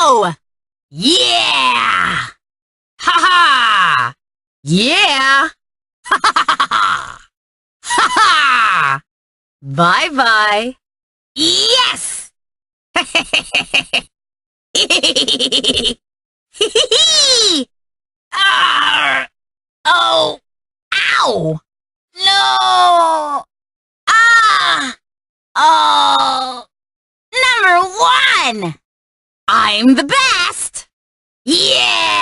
go! Yeah! Ha ha! Yeah! Ha ha ha ha! Ha ha! Bye bye. Yes! Arr! Oh! Ow! No! Ah! Oh! Number one! I'm the best! Yeah!